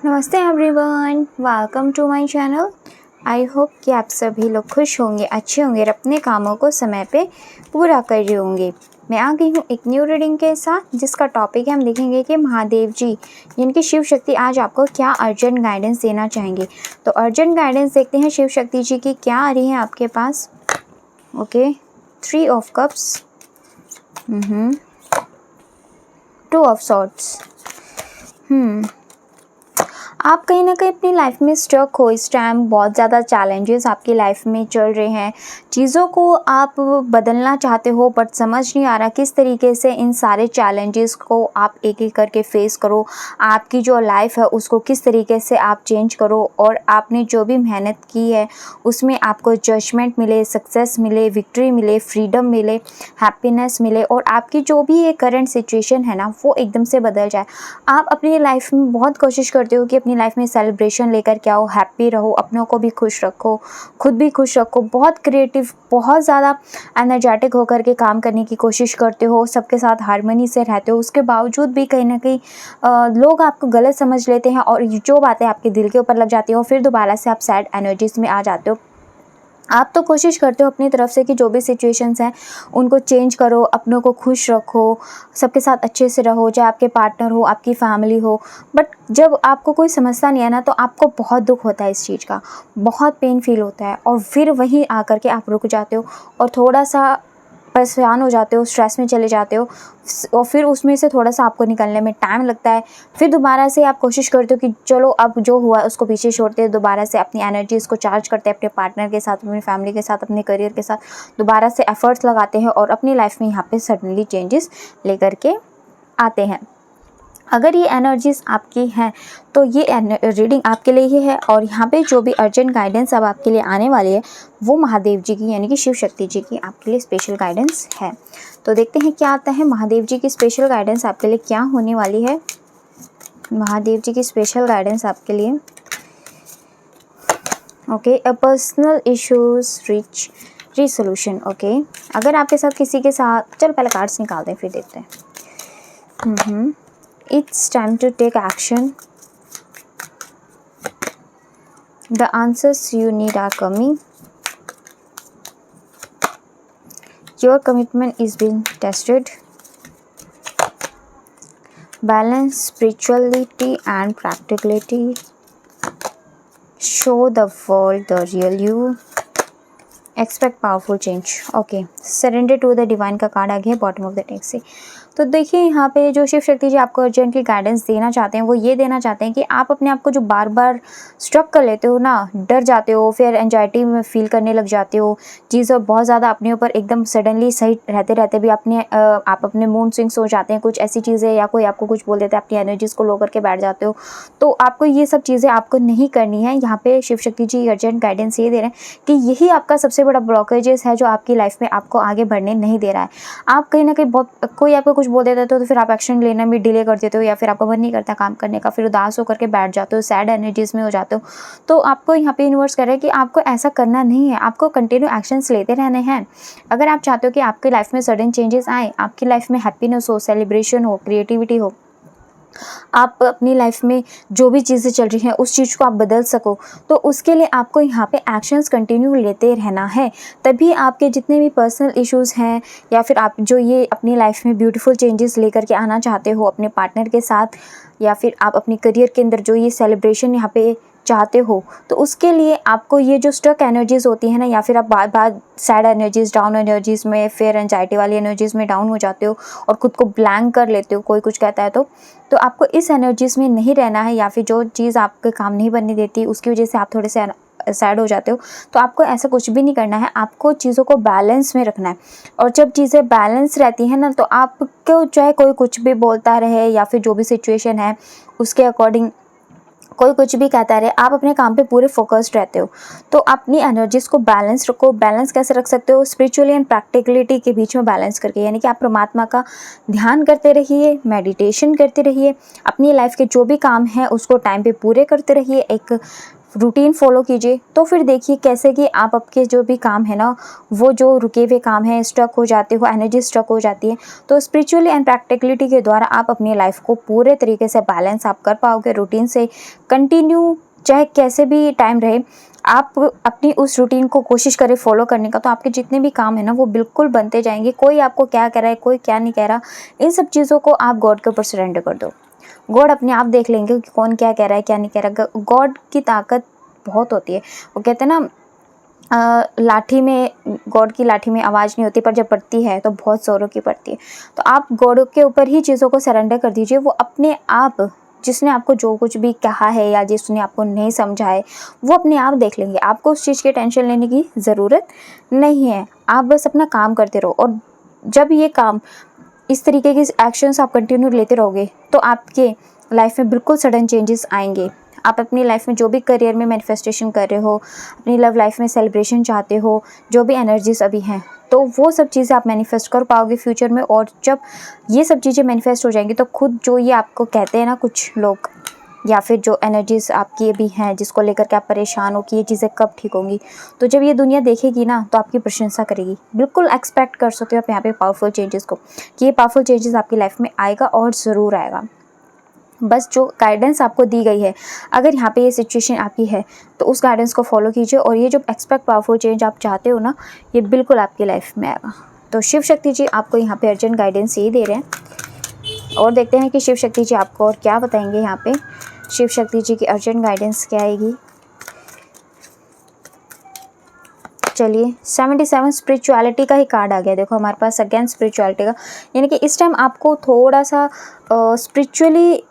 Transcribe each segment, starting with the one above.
नमस्ते everyone, welcome to my channel. I hope कि आप सभी लोग खुश होंगे, अच्छे होंगे और अपने कामों को समय पे पूरा कर रहे होंगे। मैं आ गई हूँ एक न्यू रीडिंग के साथ, जिसका टॉपिक है हम देखेंगे कि महादेव जी यानी कि शिव शक्ति आज आपको क्या अर्जेंट गाइडेंस देना चाहेंगे। तो अर्जेंट गाइडेंस देखते हैं शिव शक्ति जी की क्या आ रही है आपके पास। Okay, 3 of cups, 2 of swords. आप कहीं ना कहीं अपनी लाइफ में स्टक हो। इस टाइम बहुत ज़्यादा चैलेंजेस आपकी लाइफ में चल रहे हैं। चीज़ों को आप बदलना चाहते हो बट समझ नहीं आ रहा किस तरीके से इन सारे चैलेंजेस को आप एक एक करके फेस करो। आपकी जो लाइफ है उसको किस तरीके से आप चेंज करो और आपने जो भी मेहनत की है उसमें आपको जजमेंट मिले, सक्सेस मिले, विक्ट्री मिले, फ्रीडम मिले, हैप्पीनेस मिले और आपकी जो भी ये करंट सिचुएशन है ना वो एकदम से बदल जाए। आप अपनी लाइफ में बहुत कोशिश करते हो कि अपनी लाइफ में सेलिब्रेशन लेकर के आओ, हैप्पी रहो, अपनों को भी खुश रखो, खुद भी खुश रखो, बहुत क्रिएटिव, बहुत ज़्यादा एनर्जेटिक होकर के काम करने की कोशिश करते हो, सबके साथ हारमोनी से रहते हो। उसके बावजूद भी कहीं ना कहीं लोग आपको गलत समझ लेते हैं और जो बातें आपके दिल के ऊपर लग जाती हो फिर दोबारा से आप सैड एनर्जीज में आ जाते हो। आप तो कोशिश करते हो अपनी तरफ से कि जो भी सिचुएशंस हैं उनको चेंज करो, अपनों को खुश रखो, सबके साथ अच्छे से रहो, चाहे आपके पार्टनर हो, आपकी फैमिली हो। बट जब आपको कोई समझता नहीं है ना तो आपको बहुत दुख होता है इस चीज़ का, बहुत पेन फील होता है और फिर वहीं आकर के आप रुक जाते हो और थोड़ा सा परेशान हो जाते हो, स्ट्रेस में चले जाते हो और फिर उसमें से थोड़ा सा आपको निकलने में टाइम लगता है। फिर दोबारा से आप कोशिश करते हो कि चलो अब जो हुआ उसको पीछे छोड़ते हैं, दोबारा से अपनी एनर्जीज़ को चार्ज करते हैं अपने पार्टनर के साथ, अपनी फैमिली के साथ, अपने करियर के साथ, दोबारा से एफर्ट्स लगाते हैं और अपनी लाइफ में यहाँ पे सडनली चेंजेस लेकर के आते हैं। अगर ये एनर्जीज़ आपकी हैं तो ये रीडिंग आपके लिए ही है और यहाँ पे जो भी अर्जेंट गाइडेंस अब आपके लिए आने वाली है वो महादेव जी की यानी कि शिव शक्ति जी की आपके लिए स्पेशल गाइडेंस है। तो देखते हैं क्या आता है। महादेव जी की स्पेशल गाइडेंस आपके लिए क्या होने वाली है। महादेव जी की स्पेशल गाइडेंस आपके लिए। Okay, a personal issues rich resolution. Okay, अगर आपके साथ किसी के साथ, चलो पहले कार्ड्स निकालते हैं फिर देखते हैं। It's time to take action. The answers you need are coming. Your commitment is being tested. Balance spirituality and practicality. Show the world the real you. Expect powerful change. Okay, surrender to the divine का card आ गया bottom of the take से। तो देखिए यहाँ पे जो शिव शक्ति जी आपको urgently guidance देना चाहते हैं वो ये देना चाहते हैं कि आप अपने आप को जो बार बार स्ट्रक कर लेते हो ना, डर जाते हो, फिर एंजाइटी में फील करने लग जाते हो, चीज़ें बहुत ज़्यादा अपने ऊपर एकदम सडनली सही रहते रहते भी आप अपने मूड स्विंग्स हो जाते हैं, कुछ ऐसी चीज़ें या कोई आपको कुछ बोल देता है, अपनी एनर्जीज़ को लो करके बैठ जाते हो। तो आपको ये सब चीज़ें आपको नहीं करनी है। यहाँ पे शिव शक्ति जी अर्जेंट गाइडेंस ये दे रहे हैं कि यही आपका सबसे बड़ा ब्लॉकेजेस है जो आपकी लाइफ में आपको आगे बढ़ने नहीं दे रहा है। आप कहीं ना कहीं बहुत, कोई आपको कुछ बोल देता है तो फिर आप एक्शन लेना भी डिले कर देते हो या फिर आपका मन नहीं करता काम करने का, फिर उदास होकर के बैठ जाते हो, सैड एनर्जीज में हो जाते हो। तो आपको यहाँ पे यूनिवर्स कह रहा है कि आपको ऐसा करना नहीं है, आपको कंटिन्यू एक्शंस लेते रहने हैं। अगर आप चाहते हो कि आपकी लाइफ में सडन चेंजेस आए, आपकी लाइफ में हैप्पीनेस हो, सेलिब्रेशन हो, क्रिएटिविटी हो, आप अपनी लाइफ में जो भी चीज़ें चल रही हैं उस चीज़ को आप बदल सको, तो उसके लिए आपको यहाँ पे एक्शंस कंटिन्यू लेते रहना है। तभी आपके जितने भी पर्सनल इश्यूज़ हैं या फिर आप जो ये अपनी लाइफ में ब्यूटीफुल चेंजेस लेकर के आना चाहते हो अपने पार्टनर के साथ या फिर आप अपने करियर के अंदर जो ये सेलिब्रेशन यहाँ पे चाहते हो, तो उसके लिए आपको ये जो स्टक एनर्जीज़ होती है ना या फिर आप बार बार सैड एनर्जीज़, डाउन एनर्जीज़ में, फिर एंजाइटी वाली एनर्जीज़ में डाउन हो जाते हो और खुद को ब्लैंक कर लेते हो, कोई कुछ कहता है तो आपको इस एनर्जीज़ में नहीं रहना है। या फिर जो चीज़ आपके काम नहीं बनने देती उसकी वजह से आप थोड़े से सैड हो जाते हो, तो आपको ऐसा कुछ भी नहीं करना है। आपको चीज़ों को बैलेंस में रखना है और जब चीज़ें बैलेंस रहती हैं ना तो आपको चाहे कोई कुछ भी बोलता रहे या फिर जो भी सिचुएशन है उसके अकॉर्डिंग कोई कुछ भी कहता रहे, आप अपने काम पे पूरे फोकस्ड रहते हो। तो अपनी एनर्जीज़ को बैलेंस रखो। बैलेंस कैसे रख सकते हो? स्पिरिचुअली एंड प्रैक्टिकलिटी के बीच में बैलेंस करके, यानी कि आप परमात्मा का ध्यान करते रहिए, मेडिटेशन करते रहिए, अपनी लाइफ के जो भी काम हैं उसको टाइम पे पूरे करते रहिए, एक रूटीन फॉलो कीजिए, तो फिर देखिए कैसे कि आप आपके जो भी काम है ना, वो जो रुके हुए काम हैं, स्टक हो जाते हो, एनर्जी स्टक हो जाती है, तो स्पिरिचुअली एंड प्रैक्टिकलिटी के द्वारा आप अपनी लाइफ को पूरे तरीके से बैलेंस आप कर पाओगे। रूटीन से कंटिन्यू, चाहे कैसे भी टाइम रहे, आप अपनी उस रूटीन को कोशिश करें फॉलो करने का, तो आपके जितने भी काम है ना वो बिल्कुल बनते जाएंगे। कोई आपको क्या कह रहा है, कोई क्या नहीं कह रहा, इन सब चीज़ों को आप गॉड के ऊपर सरेंडर कर दो। गॉड अपने आप देख लेंगे कि कौन क्या कह रहा है, क्या नहीं कह रहा। गॉड की ताकत बहुत होती है। वो कहते हैं ना, लाठी में, गॉड की लाठी में आवाज़ नहीं होती, पर जब पड़ती है तो बहुत ज़ोरों की पड़ती है। तो आप गॉड के ऊपर ही चीज़ों को सरेंडर कर दीजिए। वो अपने आप, जिसने आपको जो कुछ भी कहा है या जिसने आपको नहीं समझा है, वो अपने आप देख लेंगे। आपको उस चीज़ की टेंशन लेने की ज़रूरत नहीं है। आप बस अपना काम करते रहो, और जब ये काम, इस तरीके के एक्शंस आप कंटिन्यू लेते रहोगे, तो आपके लाइफ में बिल्कुल सडन चेंजेस आएंगे। आप अपनी लाइफ में जो भी करियर में मैनिफेस्टेशन कर रहे हो, अपनी लव लाइफ में सेलिब्रेशन चाहते हो, जो भी एनर्जीज अभी हैं, तो वो सब चीज़ें आप मैनिफेस्ट कर पाओगे फ्यूचर में। और जब ये सब चीज़ें मैनिफेस्ट हो जाएंगी, तो खुद जो ये आपको कहते हैं ना कुछ लोग, या फिर जो एनर्जीज आपकी भी हैं जिसको लेकर के आप परेशान हो कि ये चीज़ें कब ठीक होंगी, तो जब ये दुनिया देखेगी ना, तो आपकी प्रशंसा करेगी। बिल्कुल एक्सपेक्ट कर सकते हो आप यहाँ पे पावरफुल चेंजेस को, कि ये पावरफुल चेंजेस आपकी लाइफ में आएगा और ज़रूर आएगा। बस जो गाइडेंस आपको दी गई है, अगर यहाँ पे ये सिचुएशन आपकी है, तो उस गाइडेंस को फॉलो कीजिए, और ये जो एक्सपेक्ट पावरफुल चेंज आप चाहते हो ना, ये बिल्कुल आपकी लाइफ में आएगा। तो शिव शक्ति जी आपको यहाँ पे अर्जेंट गाइडेंस ये दे रहे हैं, और देखते हैं कि शिव शक्ति जी आपको और क्या बताएंगे। यहाँ पे शिव शक्ति जी की अर्जेंट गाइडेंस क्या आएगी। चलिए, 77 स्पिरिचुअलिटी का ही कार्ड आ गया। देखो हमारे पास अगेन स्पिरिचुअलिटी का, यानी कि इस टाइम आपको थोड़ा सा स्पिरिचुअली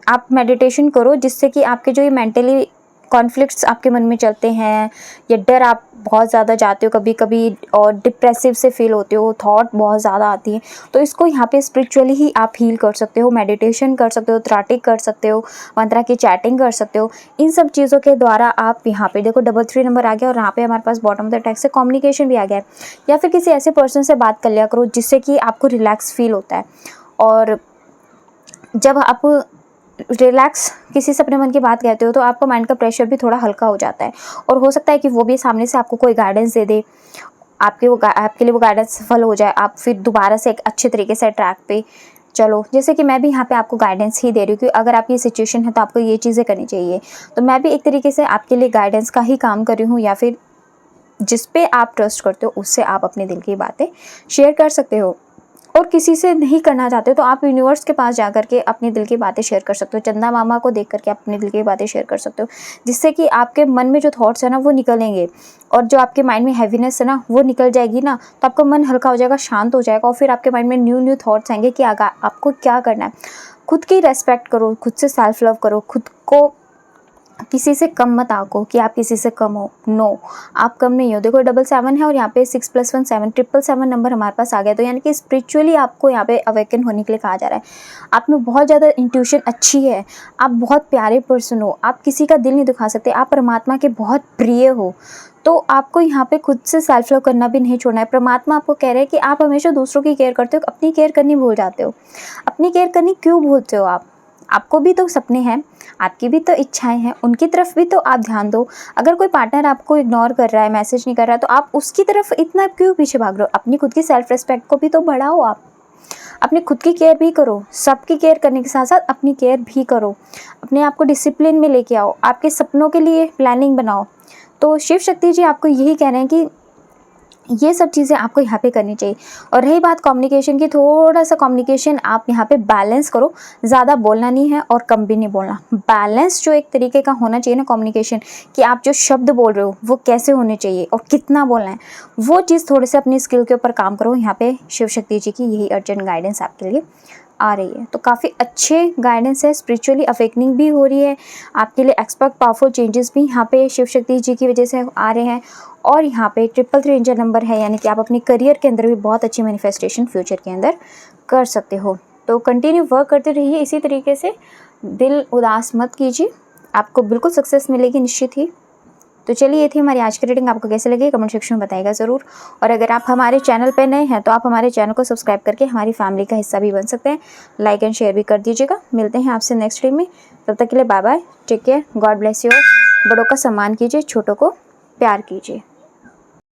आप मेडिटेशन करो, जिससे कि आपके जो ये मेंटली कॉन्फ्लिक्ट्स आपके मन में चलते हैं, या डर आप बहुत ज़्यादा जाते हो कभी कभी, और डिप्रेसिव से फील होते हो, थॉट बहुत ज़्यादा आती है, तो इसको यहाँ पे स्पिरिचुअली ही आप हील कर सकते हो। मेडिटेशन कर सकते हो, थ्राटिक कर सकते हो, मंत्रा की चैटिंग कर सकते हो। इन सब चीज़ों के द्वारा आप यहाँ पे देखो 33 नंबर आ गया, और यहाँ पे हमारे पास बॉटम ऑफ द टेक्स्ट से कम्युनिकेशन भी आ गया है। या फिर किसी ऐसे पर्सन से बात कर लिया करो जिससे कि आपको रिलैक्स फील होता है, और जब आप रिलैक्स किसी से अपने मन की बात कहते हो, तो आपका माइंड का प्रेशर भी थोड़ा हल्का हो जाता है, और हो सकता है कि वो भी सामने से आपको कोई गाइडेंस दे दे, आपके लिए वो गाइडेंस सफल हो जाए, आप फिर दोबारा से एक अच्छे तरीके से ट्रैक पे चलो। जैसे कि मैं भी यहाँ पे आपको गाइडेंस ही दे रही हूँ कि अगर आपकी सिचुएशन है तो आपको ये चीज़ें करनी चाहिए, तो मैं भी एक तरीके से आपके लिए गाइडेंस का ही काम कर रही हूँ, या फिर जिस पे आप ट्रस्ट करते हो उससे आप अपने दिल की बातें शेयर कर सकते हो। और किसी से नहीं करना चाहते तो आप यूनिवर्स के पास जा करके अपने दिल की बातें शेयर कर सकते हो। चंदा मामा को देख करके आप अपने दिल की बातें शेयर कर सकते हो, जिससे कि आपके मन में जो थॉट्स है ना वो निकलेंगे, और जो आपके माइंड में हैवीनेस है ना वो निकल जाएगी ना, तो आपका मन हल्का हो जाएगा, शांत हो जाएगा, और फिर आपके माइंड में न्यू थॉट्स आएंगे कि आपको क्या करना है। खुद की रेस्पेक्ट करो, खुद से सेल्फ लव करो, खुद को किसी से कम मत आको कि आप किसी से कम हो। नो, आप कम नहीं हो। देखो 77 है, और यहाँ पे 6 + 1 7, 777 नंबर हमारे पास आ गया। तो यानी कि स्पिरिचुअली आपको यहाँ पे अवेकन होने के लिए कहा जा रहा है। आप में बहुत ज़्यादा इंट्यूशन अच्छी है, आप बहुत प्यारे पर्सन हो, आप किसी का दिल नहीं दुखा सकते, आप परमात्मा के बहुत प्रिय हो। तो आपको यहाँ पे खुद से सेल्फ लव करना भी नहीं छोड़ना है। परमात्मा आपको कह रहे हैं कि आप हमेशा दूसरों की केयर करते हो, अपनी केयर करनी भूल जाते हो। अपनी केयर करनी क्यों भूलते हो आप? आपको भी तो सपने हैं, आपकी भी तो इच्छाएं हैं, उनकी तरफ भी तो आप ध्यान दो। अगर कोई पार्टनर आपको इग्नोर कर रहा है, मैसेज नहीं कर रहा है, तो आप उसकी तरफ इतना क्यों पीछे भाग रहे हो? अपनी खुद की सेल्फ रिस्पेक्ट को भी तो बढ़ाओ। आप अपनी खुद की केयर भी करो, सबकी केयर करने के साथ साथ अपनी केयर भी करो। अपने आप को डिसिप्लिन में लेके आओ, आपके सपनों के लिए प्लानिंग बनाओ। तो शिव शक्ति जी आपको यही कह रहे हैं कि ये सब चीज़ें आपको यहाँ पे करनी चाहिए। और रही बात कम्युनिकेशन की, थोड़ा सा कम्युनिकेशन आप यहाँ पे बैलेंस करो। ज़्यादा बोलना नहीं है और कम भी नहीं बोलना। बैलेंस जो एक तरीके का होना चाहिए ना कम्युनिकेशन, कि आप जो शब्द बोल रहे हो वो कैसे होने चाहिए और कितना बोलना है, वो चीज़ थोड़े से अपनी स्किल के ऊपर काम करो। यहाँ पे शिव शक्ति जी की यही अर्जेंट गाइडेंस आपके लिए आ रही है। तो काफ़ी अच्छे गाइडेंस है, स्पिरिचुअली अवेकनिंग भी हो रही है आपके लिए। एक्सपेक्ट पावरफुल चेंजेस भी यहाँ पे शिव शक्ति जी की वजह से आ रहे हैं। और यहाँ पे 333 एंजल नंबर है, यानी कि आप अपने करियर के अंदर भी बहुत अच्छी मैनिफेस्टेशन फ्यूचर के अंदर कर सकते हो। तो कंटिन्यू वर्क करते रहिए इसी तरीके से, दिल उदास मत कीजिए, आपको बिल्कुल सक्सेस मिलेगी निश्चित ही। तो चलिए, ये थी हमारी आज की रीडिंग। आपको कैसे लगी कमेंट सेक्शन में बताइएगा ज़रूर। और अगर आप हमारे चैनल पर नए हैं तो आप हमारे चैनल को सब्सक्राइब करके हमारी फैमिली का हिस्सा भी बन सकते हैं। लाइक एंड शेयर भी कर दीजिएगा। मिलते हैं आपसे नेक्स्ट रीडिंग में, तब तक के लिए bye bye, take care, God bless you. बड़ों का सम्मान कीजिए, छोटों को प्यार कीजिए।